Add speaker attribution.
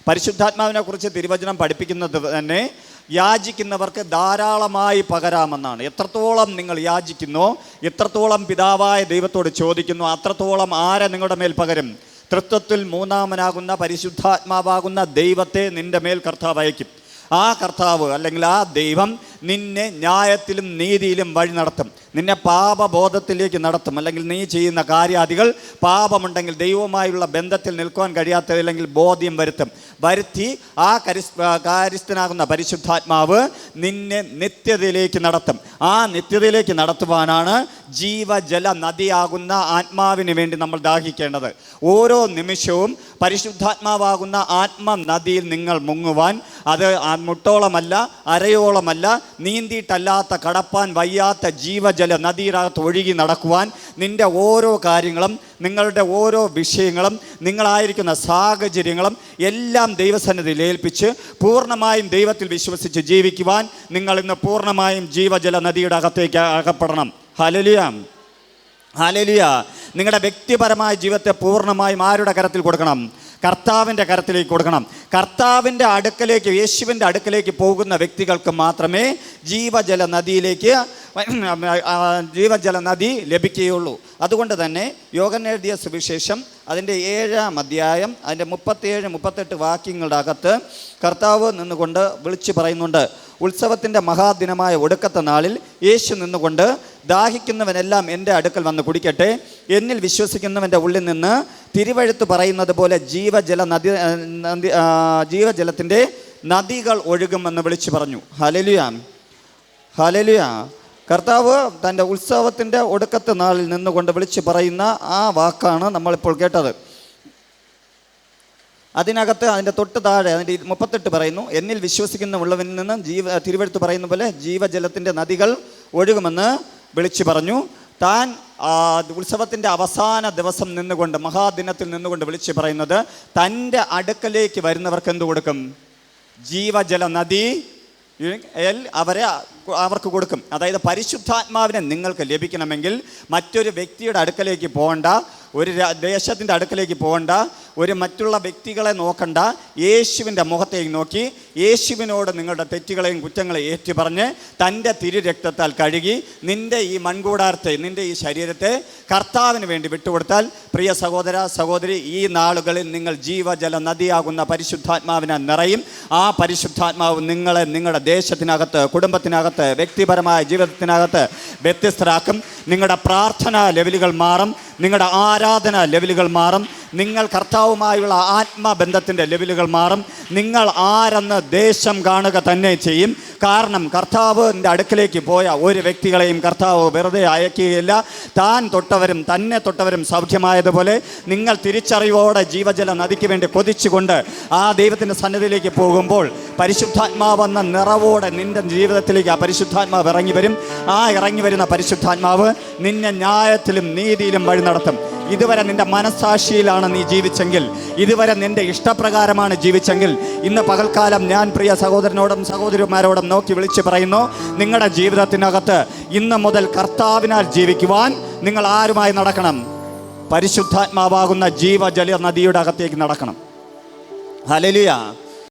Speaker 1: പരിശുദ്ധാത്മാവിനെ കുറിച്ച് തിരുവചനം പഠിപ്പിക്കുന്നത് തന്നെ യാചിക്കുന്നവർക്ക് ധാരാളമായി പകരാമെന്നാണ്. എത്രത്തോളം നിങ്ങൾ യാചിക്കുന്നോ, എത്രത്തോളം പിതാവായ ദൈവത്തോട് ചോദിക്കുന്നു, അത്രത്തോളം ആരെ നിങ്ങളുടെ മേൽ പകരും? തൃത്വത്തിൽ മൂന്നാമനാകുന്ന പരിശുദ്ധാത്മാവാകുന്ന ദൈവത്തെ നിന്റെ മേൽ കർത്താവ് അയക്കും. ആ കർത്താവ് അല്ലെങ്കിൽ ആ ദൈവം നിന്നെ ന്യായത്തിലും നീതിയിലും വഴി നടത്തും. നിന്നെ പാപബോധത്തിലേക്ക് നടത്തും. അല്ലെങ്കിൽ നീ ചെയ്യുന്ന കാര്യാദികൾ പാപമുണ്ടെങ്കിൽ ദൈവവുമായുള്ള ബന്ധത്തിൽ നിൽക്കുവാൻ കഴിയാത്തതില്ലെങ്കിൽ ബോധ്യം വരുത്തി ആ കാര്യസ്ഥനാകുന്ന പരിശുദ്ധാത്മാവ് നിന്നെ നിത്യതയിലേക്ക് നടത്തും. ആ നിത്യതയിലേക്ക് നടത്തുവാനാണ് ജീവജല നദിയാകുന്ന ആത്മാവിന് വേണ്ടി നമ്മൾ ദാഹിക്കേണ്ടത്. ഓരോ നിമിഷവും പരിശുദ്ധാത്മാവാകുന്ന ആത്മനദിയിൽ നിങ്ങൾ മുങ്ങുവാൻ, അത് മുട്ടോളമല്ല, അരയോളമല്ല, നീന്തിയിട്ടല്ലാത്ത കടപ്പാൻ വയ്യാത്ത ജീവജല നദിയിനകത്ത് ഒഴുകി നടക്കുവാൻ നിൻ്റെ ഓരോ കാര്യങ്ങളും, നിങ്ങളുടെ ഓരോ വിഷയങ്ങളും, നിങ്ങളായിരിക്കുന്ന സാഹചര്യങ്ങളും എല്ലാം ദൈവസന്നിധിയിൽ ഏൽപ്പിച്ച് പൂർണ്ണമായും ദൈവത്തിൽ വിശ്വസിച്ച് ജീവിക്കുവാൻ നിങ്ങൾ ഇന്ന് പൂർണ്ണമായും ജീവജല നദിയുടെ അകത്തേക്ക് അകപ്പെടണം. Hallelujah, hallelujah. നിങ്ങളുടെ വ്യക്തിപരമായ ജീവിതത്തെ പൂർണ്ണമായും ആരുടെ കരത്തിൽ കൊടുക്കണം? കർത്താവിൻ്റെ കരത്തിലേക്ക് കൊടുക്കണം. കർത്താവിൻ്റെ അടുക്കലേക്ക്, യേശുവിൻ്റെ അടുക്കലേക്ക് പോകുന്ന വ്യക്തികൾക്ക് മാത്രമേ ജീവജല നദി ലഭിക്കുകയുള്ളൂ. അതുകൊണ്ട് തന്നെ യോഹന്നാൻ എഴുതിയ സുവിശേഷം അതിൻ്റെ 7-ാം അധ്യായം അതിൻ്റെ 37-38 വാക്യങ്ങളുടെ അകത്ത് കർത്താവ് നിന്നുകൊണ്ട് വിളിച്ചു പറയുന്നുണ്ട്. ഉത്സവത്തിൻ്റെ മഹാദിനമായ ഒടുക്കത്തെ നാളിൽ യേശു നിന്നുകൊണ്ട്, ദാഹിക്കുന്നവനെല്ലാം എൻ്റെ അടുക്കൽ വന്ന് കുടിക്കട്ടെ, എന്നിൽ വിശ്വസിക്കുന്നവൻ്റെ ഉള്ളിൽ നിന്ന് തിരുവെഴുത്ത് പറയുന്നത് പോലെ ജീവജലത്തിൻ്റെ നദികൾ ഒഴുകുമെന്ന് വിളിച്ചു പറഞ്ഞു. Hallelujah, hallelujah. കർത്താവ് തൻ്റെ ഉത്സവത്തിൻ്റെ ഒടുക്കത്തെ നാളിൽ നിന്നുകൊണ്ട് വിളിച്ചു പറയുന്ന ആ വാക്കാണ് നമ്മളിപ്പോൾ കേട്ടത്. അതിനകത്ത് അതിൻ്റെ തൊട്ട് താഴെ അതിൻ്റെ 38 പറയുന്നു, എന്നിൽ വിശ്വസിക്കുന്ന ഉള്ളവനിൽ നിന്ന് തിരുവെഴുത്ത് പറയുന്ന പോലെ ജീവജലത്തിൻ്റെ നദികൾ ഒഴുകുമെന്ന് വിളിച്ചു പറഞ്ഞു. താൻ ഉത്സവത്തിൻ്റെ അവസാന ദിവസം നിന്നുകൊണ്ട്, മഹാദിനത്തിൽ നിന്നുകൊണ്ട് വിളിച്ചു പറയുന്നത്, തൻ്റെ അടുക്കലേക്ക് വരുന്നവർക്ക് എന്ത് കൊടുക്കും? ജീവജല നദി അവർക്ക് കൊടുക്കും. അതായത് പരിശുദ്ധാത്മാവിനെ നിങ്ങൾക്ക് ലഭിക്കണമെങ്കിൽ മറ്റൊരു വ്യക്തിയുടെ അടുക്കലേക്ക് പോകണ്ട, ഒരു ദേശത്തിൻ്റെ അടുക്കലേക്ക് പോകണ്ട, ഒരു മറ്റുള്ള വ്യക്തികളെ നോക്കണ്ട. യേശുവിൻ്റെ മുഖത്തേക്ക് നോക്കി യേശുവിനോട് നിങ്ങളുടെ തെറ്റുകളെയും കുറ്റങ്ങളെയും ഏറ്റുപറഞ്ഞ് തൻ്റെ തിരുരക്തത്താൽ കഴുകി നിൻ്റെ ഈ മൺകൂടാരത്തെ, നിൻ്റെ ഈ ശരീരത്തെ കർത്താവിന് വേണ്ടി വിട്ടുകൊടുത്താൽ, പ്രിയ സഹോദര സഹോദരി, ഈ നാളുകളിൽ നിങ്ങൾ ജീവജല നദിയാകുന്ന പരിശുദ്ധാത്മാവിനെ നിറയും. ആ പരിശുദ്ധാത്മാവ് നിങ്ങളെ നിങ്ങളുടെ ദേശത്തിനകത്ത്, കുടുംബത്തിനകത്ത്, വ്യക്തിപരമായ ജീവിതത്തിനകത്ത് വ്യത്യസ്തരാക്കും. നിങ്ങളുടെ പ്രാർത്ഥനാ ലെവലുകൾ മാറും, നിങ്ങളുടെ ആരാധന ലെവലുകൾ മാറും, നിങ്ങൾ കർത്താവുമായുള്ള ആത്മബന്ധത്തിൻ്റെ ലെവലുകൾ മാറും. നിങ്ങൾ ആരെന്ന് ദേശം കാണുക തന്നെ ചെയ്യും. കാരണം കർത്താവിൻ്റെ അടുക്കലേക്ക് പോയ ഒരു വ്യക്തികളെയും കർത്താവ് വെറുതെ അയക്കുകയില്ല. താൻ തൊട്ടവരും തന്നെ തൊട്ടവരും സൗഖ്യമായതുപോലെ നിങ്ങൾ തിരിച്ചറിവോടെ ജീവജല നദിക്ക് വേണ്ടി കൊതിച്ചുകൊണ്ട് ആ ദൈവത്തിൻ്റെ സന്നിധിയിലേക്ക് പോകുമ്പോൾ പരിശുദ്ധാത്മാവെന്ന നിറവോടെ നിൻ്റെ ജീവിതത്തിലേക്ക് ആ പരിശുദ്ധാത്മാവ് ഇറങ്ങി വരും. ആ ഇറങ്ങി വരുന്ന പരിശുദ്ധാത്മാവ് നിന്നെ ന്യായത്തിലും നീതിയിലും വഴി നടത്തും. ഇതുവരെ നിൻ്റെ മനസ്സാക്ഷിയിലാണ് നീ ജീവിച്ചെങ്കിൽ, ഇതുവരെ നിൻ്റെ ഇഷ്ടപ്രകാരമാണ് ജീവിച്ചെങ്കിൽ, ഇന്ന് പകൽക്കാലം ഞാൻ പ്രിയ സഹോദരനോടും സഹോദരിമാരോടും നോക്കി വിളിച്ച് പറയുന്നു, നിങ്ങളുടെ ജീവിതത്തിനകത്ത് ഇന്ന് മുതൽ കർത്താവിനാൽ ജീവിക്കുവാൻ നിങ്ങൾ ആരുമായി നടക്കണം? പരിശുദ്ധാത്മാവാകുന്ന ജീവജല നദിയുടെ അകത്തേക്ക് നടക്കണം. ഹല്ലേലൂയ.